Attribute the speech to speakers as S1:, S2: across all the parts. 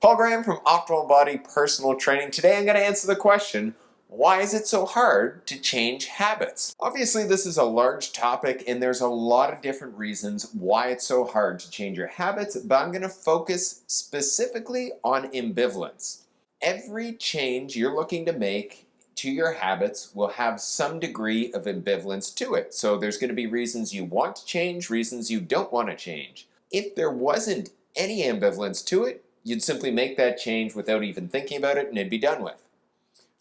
S1: Paul Graham from Optimal Body Personal Training. Today I'm going to answer the question, why is it so hard to change habits? Obviously this is a large topic and there's a lot of different reasons why it's so hard to change your habits, but I'm going to focus specifically on ambivalence. Every change you're looking to make to your habits will have some degree of ambivalence to it. So there's going to be reasons you want to change, reasons you don't want to change. If there wasn't any ambivalence to it, you'd simply make that change without even thinking about it and it'd be done with.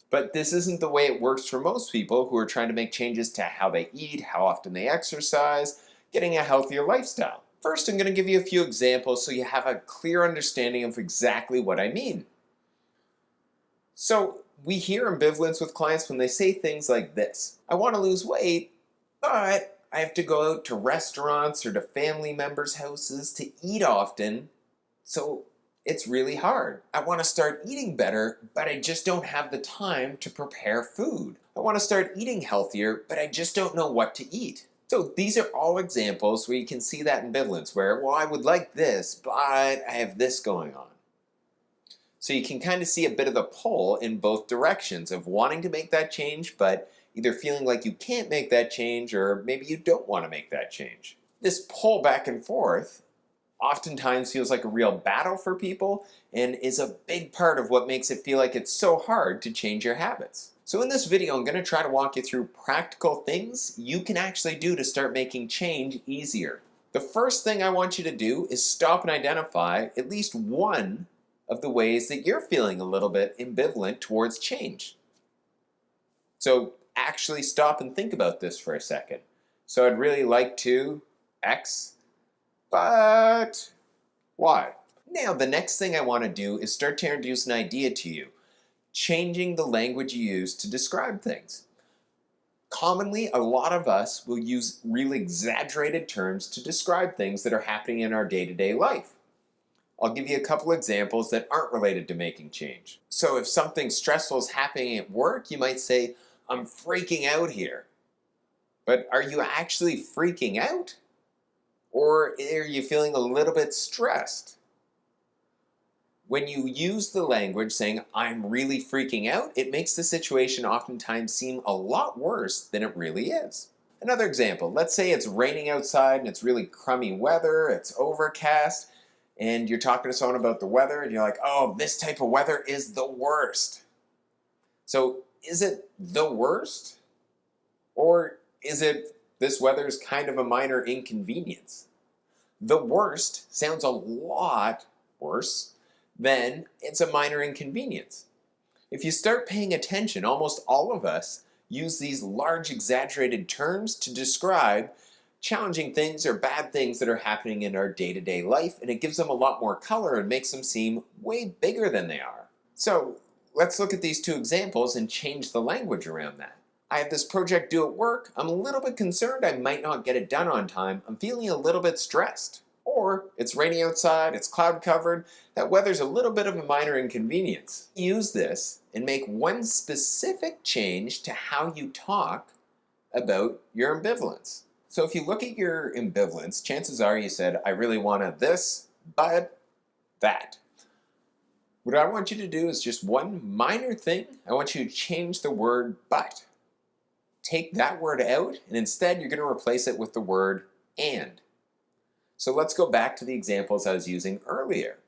S1: But this isn't the way it works for most people who are trying to make changes to how they eat, how often they exercise, getting a healthier lifestyle. First, I'm going to give you a few examples so you have a clear understanding of exactly what I mean. So we hear ambivalence with clients when they say things like this. I want to lose weight, but I have to go out to restaurants or to family members' houses to eat often, so it's really hard. I want to start eating better, but I just don't have the time to prepare food. I want to start eating healthier, but I just don't know what to eat. So these are all examples where you can see that ambivalence where, well, I would like this, but I have this going on. So you can kind of see a bit of the pull in both directions of wanting to make that change, but either feeling like you can't make that change or maybe you don't want to make that change. This pull back and forth oftentimes feels like a real battle for people and is a big part of what makes it feel like it's so hard to change your habits. So in this video, I'm going to try to walk you through practical things you can actually do to start making change easier. The first thing I want you to do is stop and identify at least one of the ways that you're feeling a little bit ambivalent towards change. So actually stop and think about this for a second. So I'd really like to X, but why? Now the next thing I want to do is start to introduce an idea to you, changing the language you use to describe things. Commonly, a lot of us will use really exaggerated terms to describe things that are happening in our day-to-day life. I'll give you a couple examples that aren't related to making change. So if something stressful is happening at work, you might say, I'm freaking out here. But are you actually freaking out? Or are you feeling a little bit stressed? When you use the language saying, I'm really freaking out, it makes the situation oftentimes seem a lot worse than it really is. Another example, let's say it's raining outside and it's really crummy weather, it's overcast, and you're talking to someone about the weather and you're like, oh, this type of weather is the worst. So is it the worst? Or is it this weather is kind of a minor inconvenience? The worst sounds a lot worse than it's a minor inconvenience. If you start paying attention, almost all of us use these large exaggerated terms to describe challenging things or bad things that are happening in our day-to-day life, and it gives them a lot more color and makes them seem way bigger than they are. So let's look at these two examples and change the language around that. I have this project due at work. I'm a little bit concerned I might not get it done on time. I'm feeling a little bit stressed. Or it's raining outside, it's cloud covered, that weather's a little bit of a minor inconvenience. Use this and make one specific change to how you talk about your ambivalence. So if you look at your ambivalence, chances are you said, I really wanted this, but that. What I want you to do is just one minor thing. I want you to change the word but. Take that word out, and instead you're going to replace it with the word and. So let's go back to the examples I was using earlier.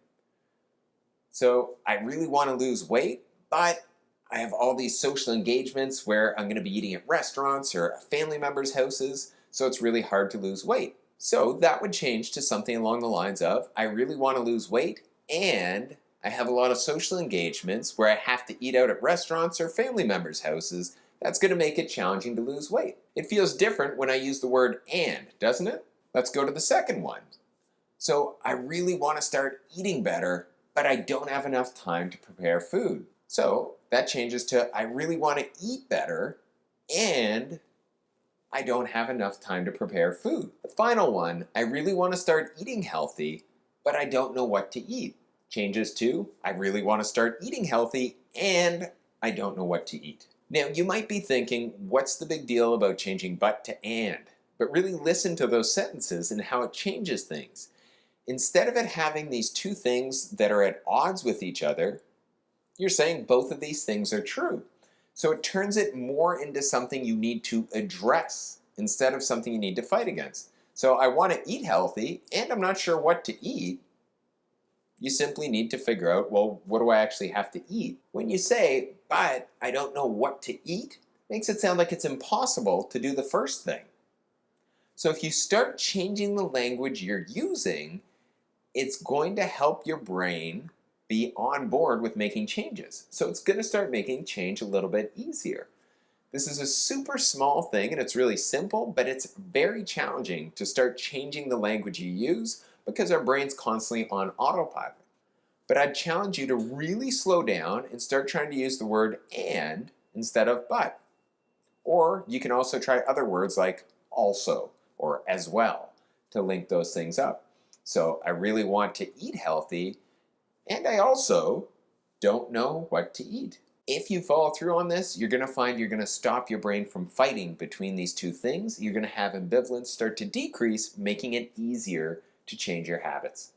S1: So I really want to lose weight, but I have all these social engagements where I'm going to be eating at restaurants or family members' houses, so it's really hard to lose weight. So that would change to something along the lines of, I really want to lose weight, and I have a lot of social engagements where I have to eat out at restaurants or family members' houses. That's going to make it challenging to lose weight. It feels different when I use the word and, doesn't it? Let's go to the second one. So I really want to start eating better, but I don't have enough time to prepare food. So that changes to I really want to eat better and I don't have enough time to prepare food. The final one, I really want to start eating healthy, but I don't know what to eat. Changes to I really want to start eating healthy and I don't know what to eat. Now you might be thinking, what's the big deal about changing but to and? But really listen to those sentences and how it changes things. Instead of it having these two things that are at odds with each other, you're saying both of these things are true. So it turns it more into something you need to address instead of something you need to fight against. So I want to eat healthy and I'm not sure what to eat. You simply need to figure out, well, what do I actually have to eat? When you say, but I don't know what to eat, makes it sound like it's impossible to do the first thing. So if you start changing the language you're using, it's going to help your brain be on board with making changes. So it's going to start making change a little bit easier. This is a super small thing and it's really simple, but it's very challenging to start changing the language you use because our brain's constantly on autopilot. But I'd challenge you to really slow down and start trying to use the word and instead of but. Or you can also try other words like also or as well to link those things up. So I really want to eat healthy, and I also don't know what to eat. If you follow through on this, you're going to find you're going to stop your brain from fighting between these two things. You're going to have ambivalence start to decrease, making it easier to change your habits.